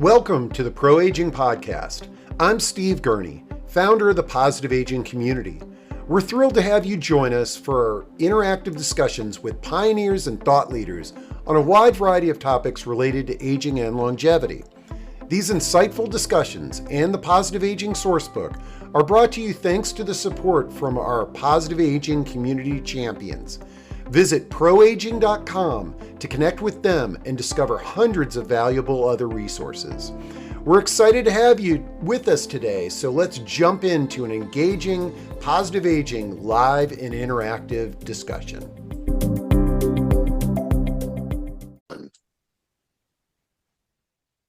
Welcome to the Pro Aging Podcast. I'm Steve Gurney, founder of the Positive Aging community. We're thrilled to have you join us for interactive discussions with pioneers and thought leaders on a wide variety of topics related to aging and longevity. These insightful discussions and the Positive Aging Sourcebook are brought to you thanks to the support from our Positive Aging community champions. Visit proaging.com to connect with them and discover hundreds of valuable other resources. We're excited to have you with us today, so let's jump into an engaging Positive Aging live and interactive discussion.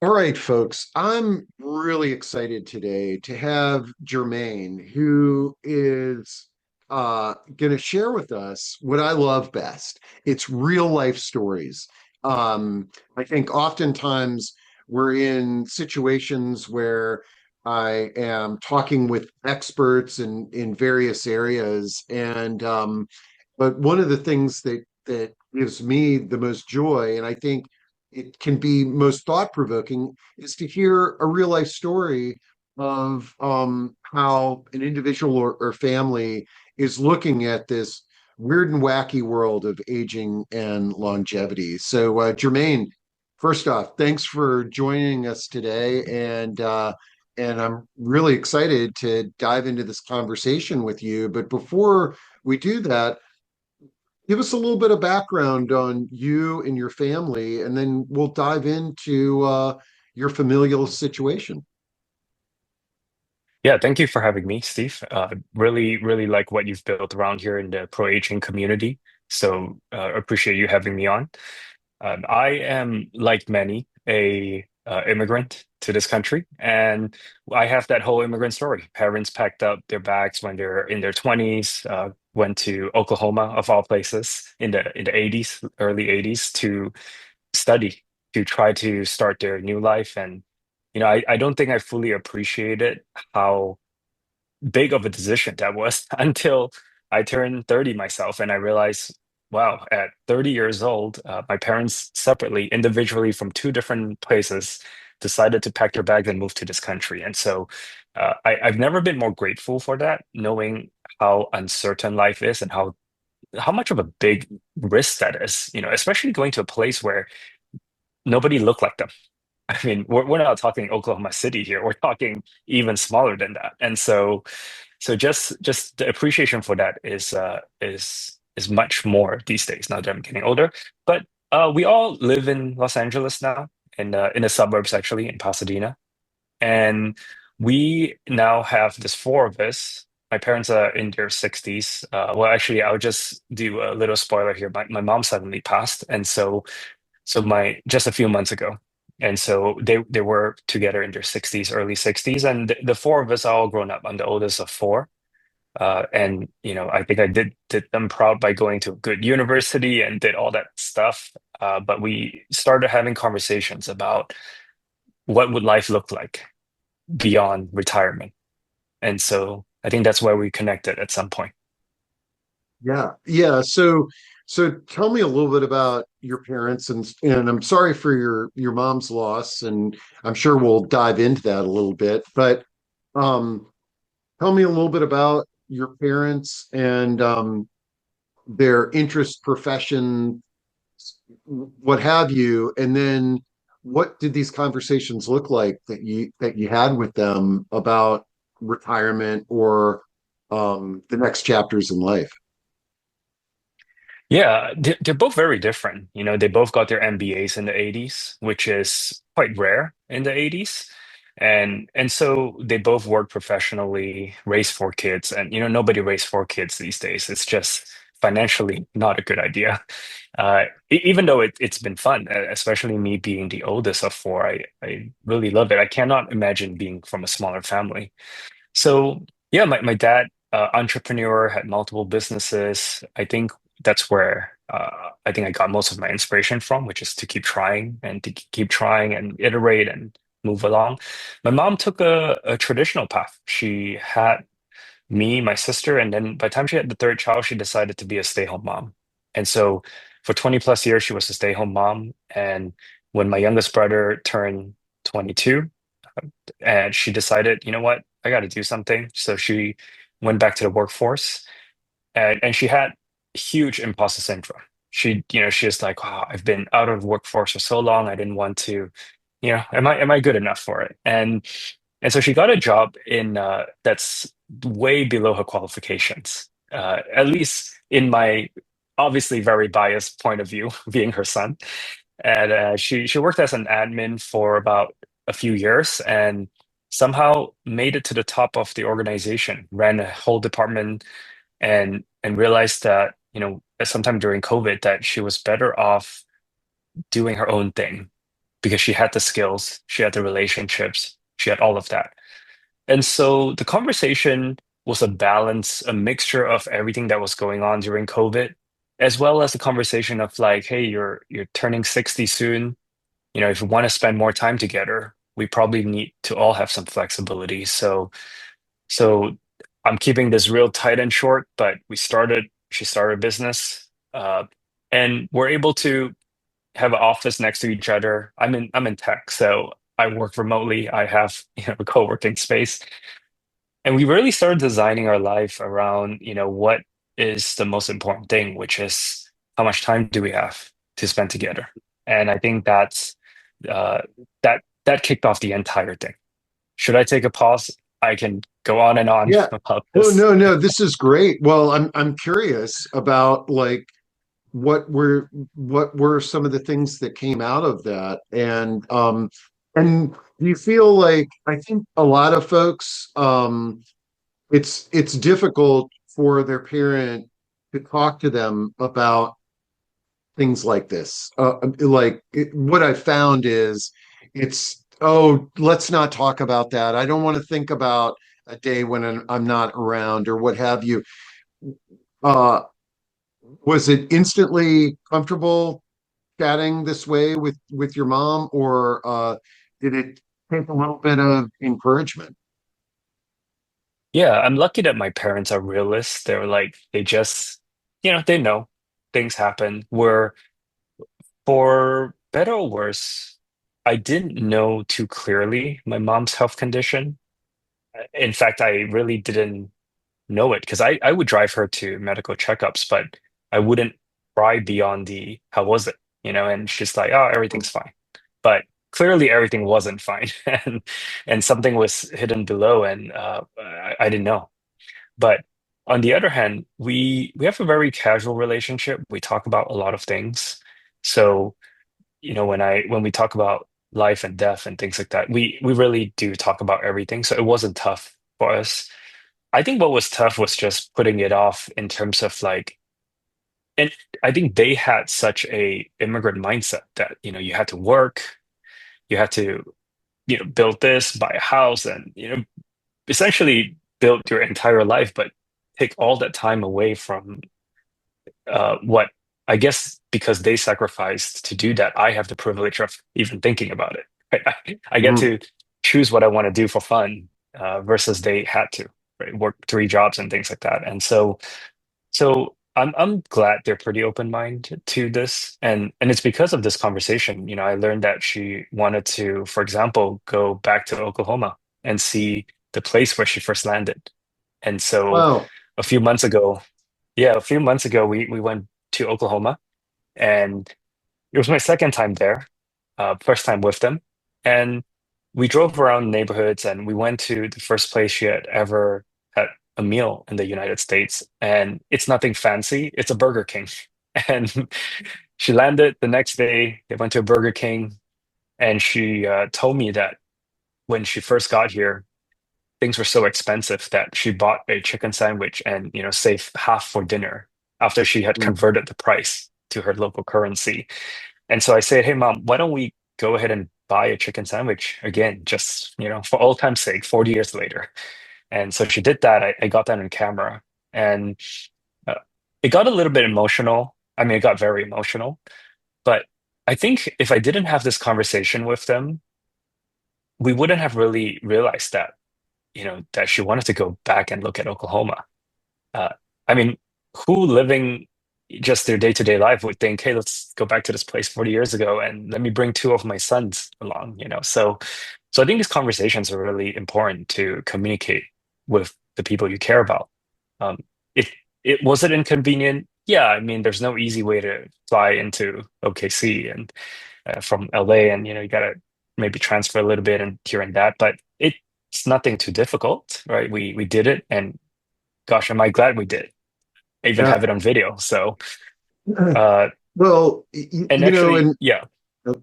All right, folks, I'm really excited today to have Jermaine, who is going to share with us what I love best. It's real life stories. I think oftentimes we're in situations where I am talking with experts in various areas, and but one of the things that gives me the most joy, and I think it can be most thought-provoking, is to hear a real life story of how an individual or family is looking at this weird and wacky world of aging and longevity. So, Jermaine, first off, thanks for joining us today, and I'm really excited to dive into this conversation with you. But before we do that, give us a little bit of background on you and your family, and then we'll dive into your familial situation. Yeah, thank you for having me, Steve. Really like what you've built around here in the pro-aging community. So appreciate you having me on. I am, like many, a immigrant to this country, and I have that whole immigrant story. Parents packed up their bags when they're in their 20s, went to Oklahoma, of all places, in the 80s, early 80s, to study, to try to start their new life. And I don't think I fully appreciated how big of a decision that was until I turned 30 myself, and I realized, wow, at 30 years old, my parents separately, individually from two different places, decided to pack their bags and move to this country. And so I've never been more grateful for that, knowing how uncertain life is and how much of a big risk that is, especially going to a place where nobody looked like them. I mean, we're not talking Oklahoma City here. We're talking even smaller than that. And so just the appreciation for that is much more these days now that I'm getting older. But we all live in Los Angeles now, in the suburbs, actually, in Pasadena. And we now have this four of us. My parents are in their 60s. Well, actually, I'll just do a little spoiler here. My mom suddenly passed, and so my just a few months ago. And so they were together in their 60s, early 60s, and the four of us are all grown up. I'm the oldest of four. And I think I did them proud by going to a good university and did all that stuff. But we started having conversations about what would life look like beyond retirement. And so I think that's where we connected at some point. Yeah. So tell me a little bit about your parents, and I'm sorry for your mom's loss, and I'm sure we'll dive into that a little bit. But um, tell me a little bit about your parents and their interest, profession, what have you, and then what did these conversations look like that you had with them about retirement or the next chapters in life? Yeah, they're both very different. They both got their MBAs in the 80s, which is quite rare in the 80s. And so they both work professionally, raised four kids, and nobody raised four kids these days. It's just financially not a good idea. Even though it's been fun, especially me being the oldest of four, I really love it. I cannot imagine being from a smaller family. So yeah, my dad, entrepreneur, had multiple businesses. I think that's where I think I got most of my inspiration from, which is to keep trying and to keep trying and iterate and move along. My mom took a traditional path. She had me, my sister, and then by the time she had the third child, she decided to be a stay-home mom. And so for 20 plus years, she was a stay-home mom. And when my youngest brother turned 22, and she decided, you know what, I got to do something. So she went back to the workforce, and she had huge imposter syndrome. She's like, wow, I've been out of the workforce for so long. I didn't want to, am I good enough for it? And so she got a job in that's way below her qualifications. At least in my obviously very biased point of view, being her son. And she worked as an admin for about a few years and somehow made it to the top of the organization, ran a whole department, and realized that, sometime during COVID, that she was better off doing her own thing because she had the skills, she had the relationships, she had all of that. And so the conversation was a balance, a mixture of everything that was going on during COVID, as well as the conversation of like, hey, you're turning 60 soon. If we want to spend more time together, we probably need to all have some flexibility. So I'm keeping this real tight and short, but she started a business, and we're able to have an office next to each other. I'm in tech, so I work remotely. I have, a co-working space. And we really started designing our life around, what is the most important thing, which is how much time do we have to spend together? And I think uh, that kicked off the entire thing. Should I take a pause? I can go on and on Yeah. about Oh, this. no, no, this is great. Well, I'm curious about like what were some of the things that came out of that? And do you feel like I think a lot of folks it's difficult for their parent to talk to them about things like this. What I found is it's, oh, let's not talk about that. I don't want to think about a day when I'm not around or what have you. Uh, was it instantly comfortable chatting this way with your mom, or did it take a little bit of encouragement? Yeah, I'm lucky that my parents are realists. They're like, they just, they know things happen. Where for better or worse, I didn't know too clearly my mom's health condition. In fact, I really didn't know it because I would drive her to medical checkups, but I wouldn't pry beyond the how was it, and she's like, oh, everything's fine. But clearly everything wasn't fine and something was hidden below, and I didn't know. But on the other hand, we have a very casual relationship. We talk about a lot of things. So, when we talk about life and death and things like that, we really do talk about everything. So it wasn't tough for us. I think what was tough was just putting it off in terms of like, and I think they had such a immigrant mindset that, you had to work, you had to, build this, buy a house, and, essentially build your entire life, but take all that time away from what I guess because they sacrificed to do that, I have the privilege of even thinking about it. Right? I get Mhm. to choose what I want to do for fun, versus they had to, right? Work three jobs and things like that. And so I'm glad they're pretty open-minded to this. And it's because of this conversation, I learned that she wanted to, for example, go back to Oklahoma and see the place where she first landed. And so Wow. a few months ago, yeah, a few months ago we went to Oklahoma, and it was my second time there, first time with them. And we drove around neighborhoods and we went to the first place she had ever had a meal in the United States. And it's nothing fancy, it's a Burger King. And she landed the next day, they went to a Burger King, and she told me that when she first got here, things were so expensive that she bought a chicken sandwich and, saved half for dinner after she had Mm. converted the price to her local currency. And so I said, hey, mom, why don't we go ahead and buy a chicken sandwich again, just, for old time's sake, 40 years later. And so she did that. I got that on camera. And uh, it got a little bit emotional. I mean, it got very emotional. But I think if I didn't have this conversation with them, we wouldn't have really realized that, that she wanted to go back and look at Oklahoma. Uh, I mean, who living just their day-to-day life would think, hey, let's go back to this place 40 years ago and let me bring two of my sons along, you know. So I think these conversations are really important to communicate with the people you care about. Um, it it was it inconvenient? Yeah, I mean, there's no easy way to fly into OKC and from LA, and you gotta maybe transfer a little bit and here and that, but it's nothing too difficult, right? We did it, and gosh, am I glad we did. I even Yeah. have it on video. So, uh, Well, and actually, and yeah. uh,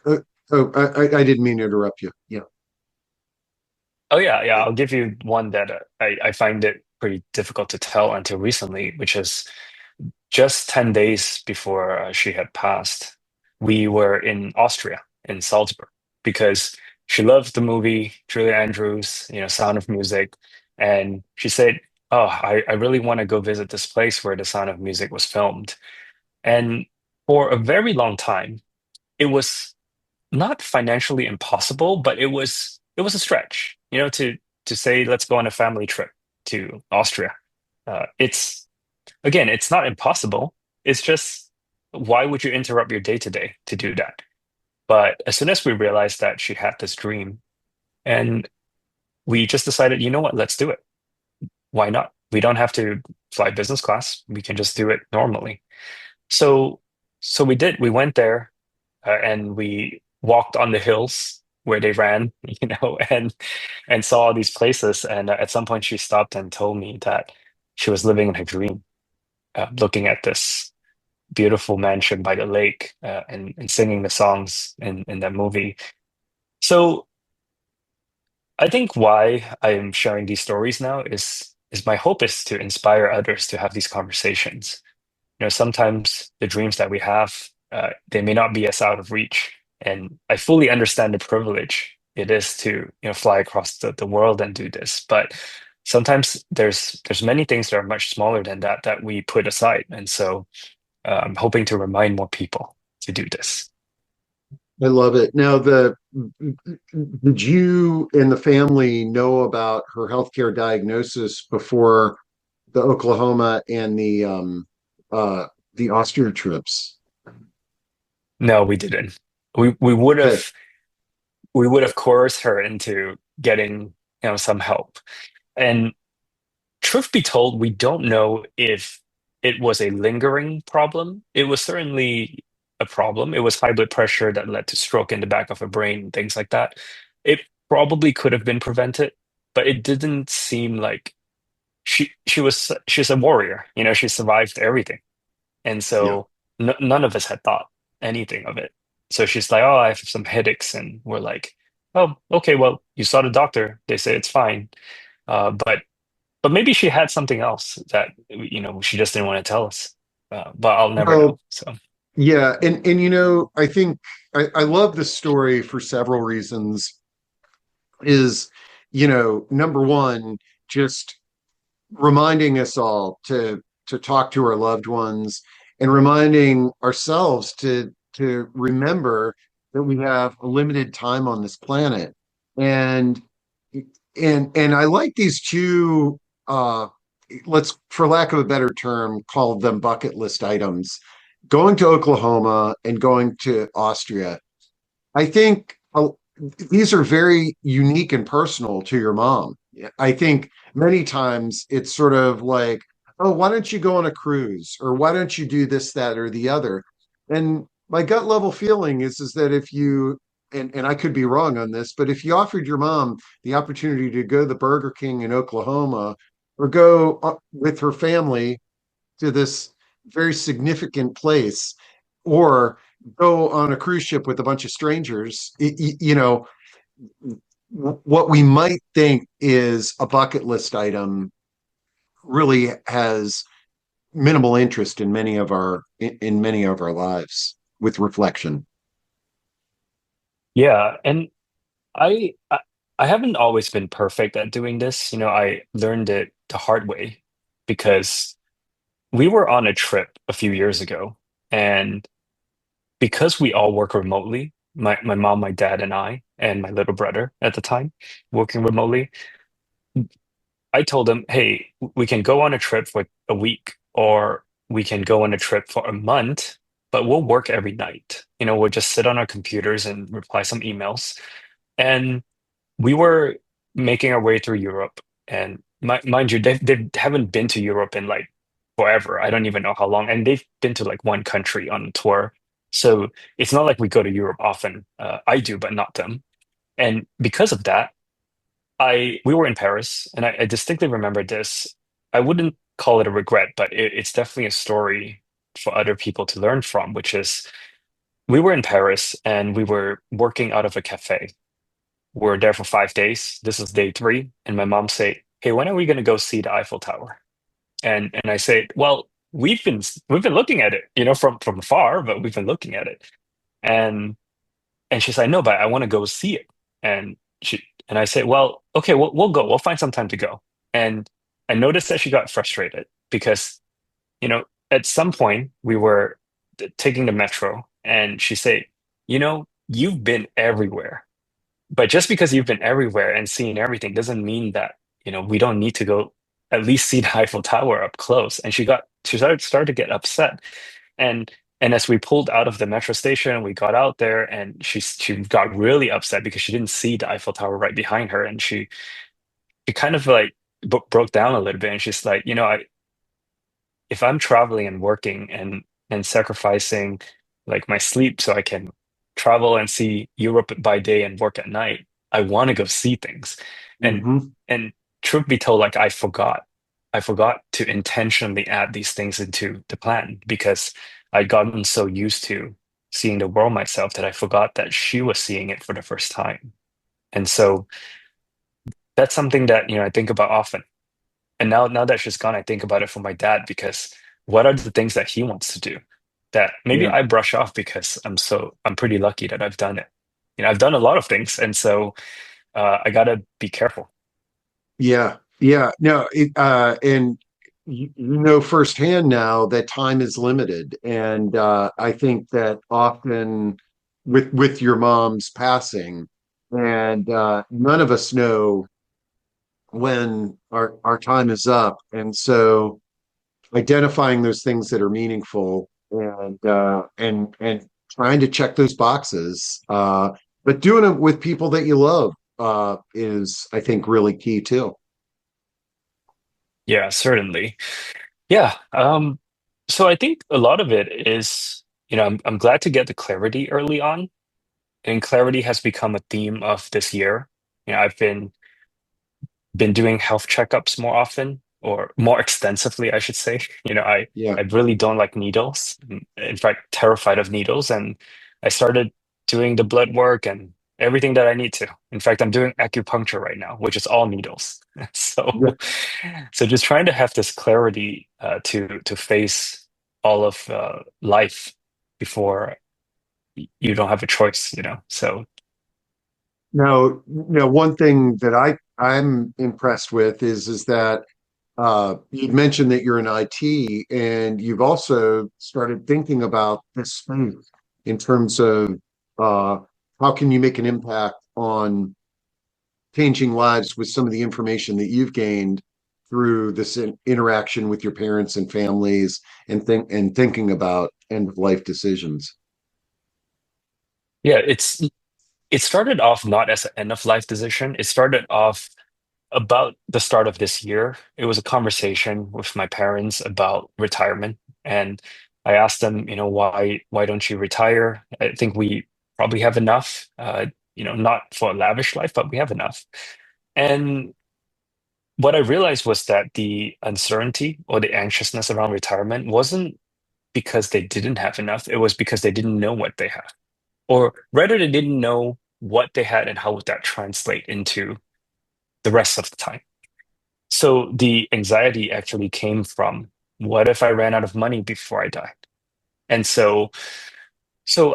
uh, oh, I didn't mean to interrupt you. Yeah. Oh yeah, yeah. I'll give you one that I find it pretty difficult to tell until recently, which is just 10 days before she had passed. We were in Austria, in Salzburg, because she loved the movie Julie Andrews, Sound of Music, and she said, "Oh, I really want to go visit this place where the Sound of Music was filmed." And for a very long time, it was not financially impossible, but it was a stretch, to say let's go on a family trip to Austria. It's again, it's not impossible. It's just why would you interrupt your day to day to do that? But as soon as we realized that she had this dream, and we just decided, you know what, let's do it. Why not? We don't have to fly business class. We can just do it normally. So, so we did. We went there, and we walked on the hills where they ran, and saw all these places. And at some point, she stopped and told me that she was living in her dream, looking at this beautiful mansion by the lake, and singing the songs in that movie. So I think why I'm sharing these stories now is my hope is to inspire others to have these conversations. Sometimes the dreams that we have, they may not be as out of reach. And I fully understand the privilege it is to, fly across the world and do this. But sometimes there's many things that are much smaller than that we put aside. And so I'm hoping to remind more people to do this. I love it. Now, did you and the family know about her healthcare diagnosis before the Oklahoma and uh the Austria trips? No, we didn't. We would Okay. have we would have coerced her into getting, some help. And truth be told, we don't know if it was a lingering problem. It was certainly a problem. It was high blood pressure that led to stroke in the back of her brain, things like that. It probably could have been prevented, but it didn't seem like she's a warrior. She survived everything. And Yeah. so none of us had thought anything of it. So she's like, "Oh, I have some headaches." And we're like, "Oh, okay, well, you saw the doctor. They say it's fine." But maybe she had something else that she just didn't want to tell us. But I'll never know. Well, So yeah, and I think I love this story for several reasons. Is, number one, just reminding us all to talk to our loved ones and reminding ourselves to remember that we have a limited time on this planet. And and I like these two let's, for lack of a better term, call them bucket list items. Going to Oklahoma and going to Austria. I think these are very unique and personal to your mom. I think many times it's sort of like, oh, why don't you go on a cruise, or why don't you do this, that, or the other? And my gut level feeling is that if you, and I could be wrong on this, but if you offered your mom the opportunity to go to the Burger King in Oklahoma, or go with her family to this very significant place, or go on a cruise ship with a bunch of strangers, what we might think is a bucket list item really has minimal interest in many of our lives with reflection. yeah, and I, I I haven't always been perfect at doing this. I learned it the hard way because we were on a trip a few years ago, and because we all work remotely, my mom, my dad, and I, and my little brother at the time, working remotely, I told them, hey, we can go on a trip for a week, or we can go on a trip for a month, but we'll work every night. We'll just sit on our computers and reply some emails. And we were making our way through Europe. And mind you, they haven't been to Europe in like forever. I don't even know how long. And they've been to like one country on tour. So it's not like we go to Europe often. I do, but not them. And because of that, we were in Paris, and I distinctly remember this. I wouldn't call it a regret, but it's definitely a story for other people to learn from, which is we were in Paris and we were working out of a cafe. We were there for 5 days. This is day three, and my mom said, "Hey, when are we going to go see the Eiffel Tower?" And I said, "Well, we've been looking at it, from afar, but we've been looking at it." And and she's like, "No, but I want to go see it." And she and I said, "Well, okay, we'll go. We'll find some time to go." And I noticed that she got frustrated because, at some point we were taking the metro, and she said, "You've been everywhere, but just because you've been everywhere and seen everything doesn't mean that, we don't need to go at least see the Eiffel Tower up close." And she started to get upset. And and as we pulled out of the metro station, we got out there, and she got really upset because she didn't see the Eiffel Tower right behind her, and she kind of like broke down a little bit, and she's like, if I'm traveling and working and sacrificing like my sleep so I can travel and see Europe by day and work at night, I want to go see things. And Hmm. and truth be told, like I forgot to intentionally add these things into the plan because I'd gotten so used to seeing the world myself that I forgot that she was seeing it for the first time. And so that's something that, I think about often. And now that she's gone, I think about it for my dad because what are the things that he wants to do that maybe Yeah. I brush off because I'm pretty lucky that I've done it. I've done a lot of things, and so I gotta be careful. Yeah. Yeah. No, and you know firsthand now that time is limited. And I think that often with your mom's passing, and none of us know when our time is up. And so identifying those things that are meaningful and trying to check those boxes, but doing it with people that you love is, I think, really key too. Yeah, certainly. Yeah. So I think a lot of it is, I'm glad to get the clarity early on, and clarity has become a theme of this year. I've been doing health checkups more often or more extensively, I should say. I Yeah. really don't like needles. In fact, terrified of needles. And I started doing the blood work and everything that I need to. In fact, I'm doing acupuncture right now, which is all needles. So, Yeah. so just trying to have this clarity to face all of life before you don't have a choice. So Now, one thing that I'm impressed with is that you mentioned that you're in IT, and you've also started thinking about this space in terms of uh, how can you make an impact on changing lives with some of the information that you've gained through this interaction with your parents and families, and thinking about end of life decisions. yeah, it started off not as an end of life decision. It started off about the start of this year. It was a conversation with my parents about retirement. And I asked them, why don't you retire? I think we probably have enough, not for a lavish life, but we have enough. And what I realized was that the uncertainty or the anxiousness around retirement wasn't because they didn't have enough. It was because they didn't know what they had. Or rather, they didn't know what they had and how would that translate into the rest of the time. So the anxiety actually came from what if I ran out of money before I died? And so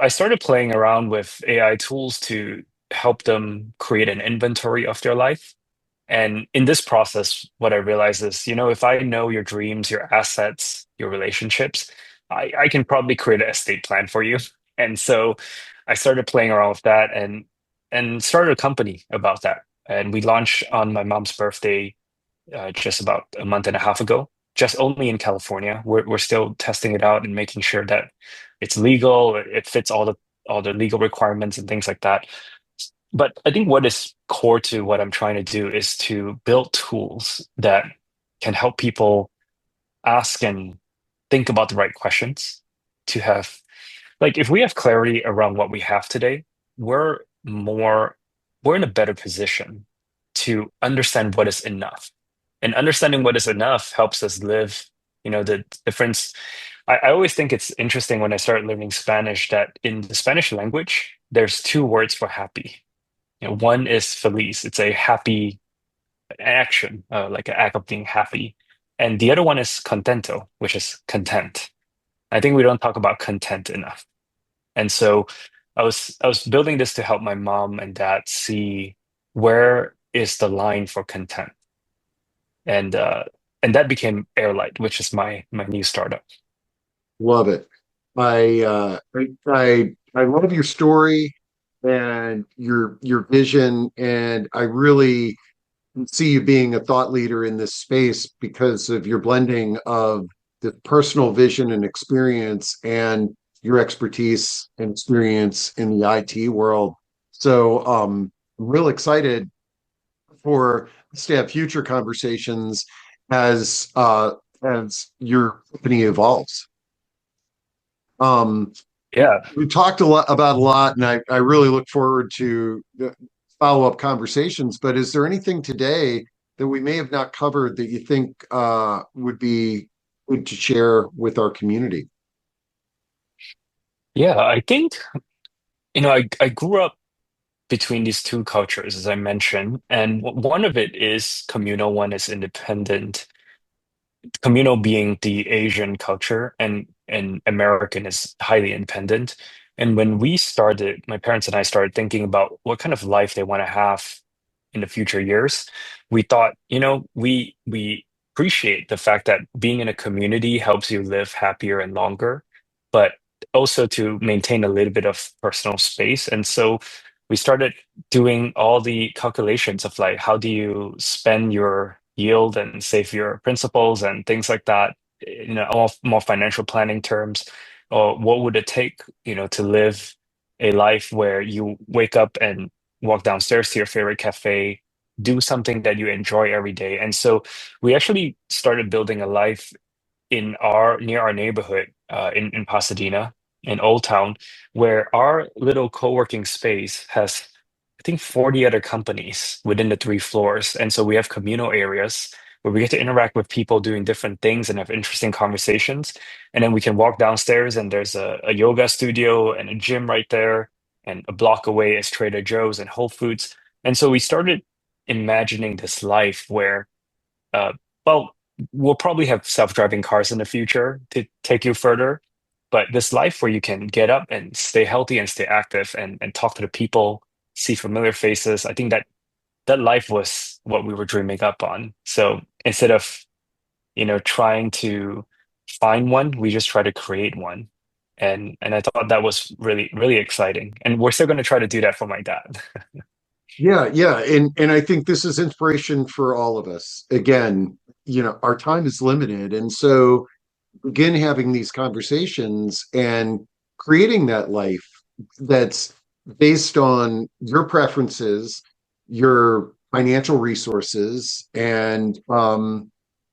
I started playing around with AI tools to help them create an inventory of their life. And in this process, what I realized is, if I know your dreams, your assets, your relationships, I can probably create an estate plan for you. And so I started playing around with that and started a company about that. And we launched on my mom's birthday just about a month and a half ago. just only in California. We're still testing it out and making sure that it's legal, it fits all the legal requirements and things like that. But I think what is core to what I'm trying to do is to build tools that can help people ask and think about the right questions to have, like, if we have clarity around what we have today, we're more, we're in a better position to understand what is enough. And understanding what is enough helps us live, the difference. I always think it's interesting when I started learning Spanish that in the Spanish language, there's two words for happy. One is feliz. It's a happy action, like an act of being happy. And the other one is contento, which is content. I think we don't talk about content enough. And so I was building this to help my mom and dad see where is the line for content. And that became Airlight, which is my new startup. Love it. I love your story and your vision, and I really see you being a thought leader in this space because of your blending of the personal vision and experience and your expertise and experience in the IT world. So I'm real excited for us to have future conversations as your company evolves. Um, Yeah. we talked a lot about a lot, and I really look forward to the follow-up conversations. But is there anything today that we may have not covered that you think would be good to share with our community? Yeah, I think, I grew up between these two cultures, as I mentioned, and one of it is communal, one is independent. Communal being the Asian culture, and American is highly independent. And when we started, my parents and I started thinking about what kind of life they want to have in the future years, we thought, we appreciate the fact that being in a community helps you live happier and longer, but also to maintain a little bit of personal space. And so we started doing all the calculations of like how do you spend your yield and save your principals and things like that, all more financial planning terms, or what would it take, to live a life where you wake up and walk downstairs to your favorite cafe, do something that you enjoy every day. And so we actually started building a life in our near our neighborhood, in Pasadena, in Old Town, where our little co-working space has, I think, 40 other companies within the three floors. And so we have communal areas where we get to interact with people doing different things and have interesting conversations. And then we can walk downstairs and there's a yoga studio and a gym right there. And a block away is Trader Joe's and Whole Foods. And so we started imagining this life where, uh, well, we'll probably have self-driving cars in the future to take you further. But this life where you can get up and stay healthy and stay active and talk to the people, see familiar faces, I think that life was what we were dreaming up on. So instead of, trying to find one, we just try to create one. And I thought that was really, really exciting. And we're still going to try to do that for my dad. Yeah, yeah, and I think this is inspiration for all of us. Again, our time is limited, and so begin having these conversations and creating that life that's based on your preferences, your financial resources, and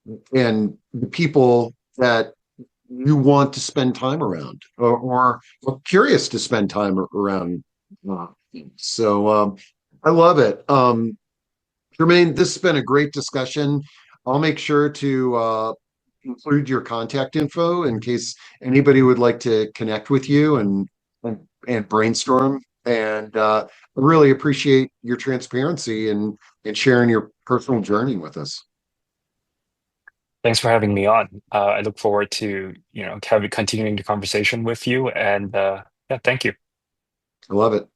the people that you want to spend time around or curious to spend time around. Uh, so I love it. Jermaine, this has been a great discussion. I'll make sure to include your contact info in case anybody would like to connect with you and brainstorm. And I really appreciate your transparency and sharing your personal journey with us. Thanks for having me on. I look forward to, continuing the conversation with you. And yeah, thank you. I love it.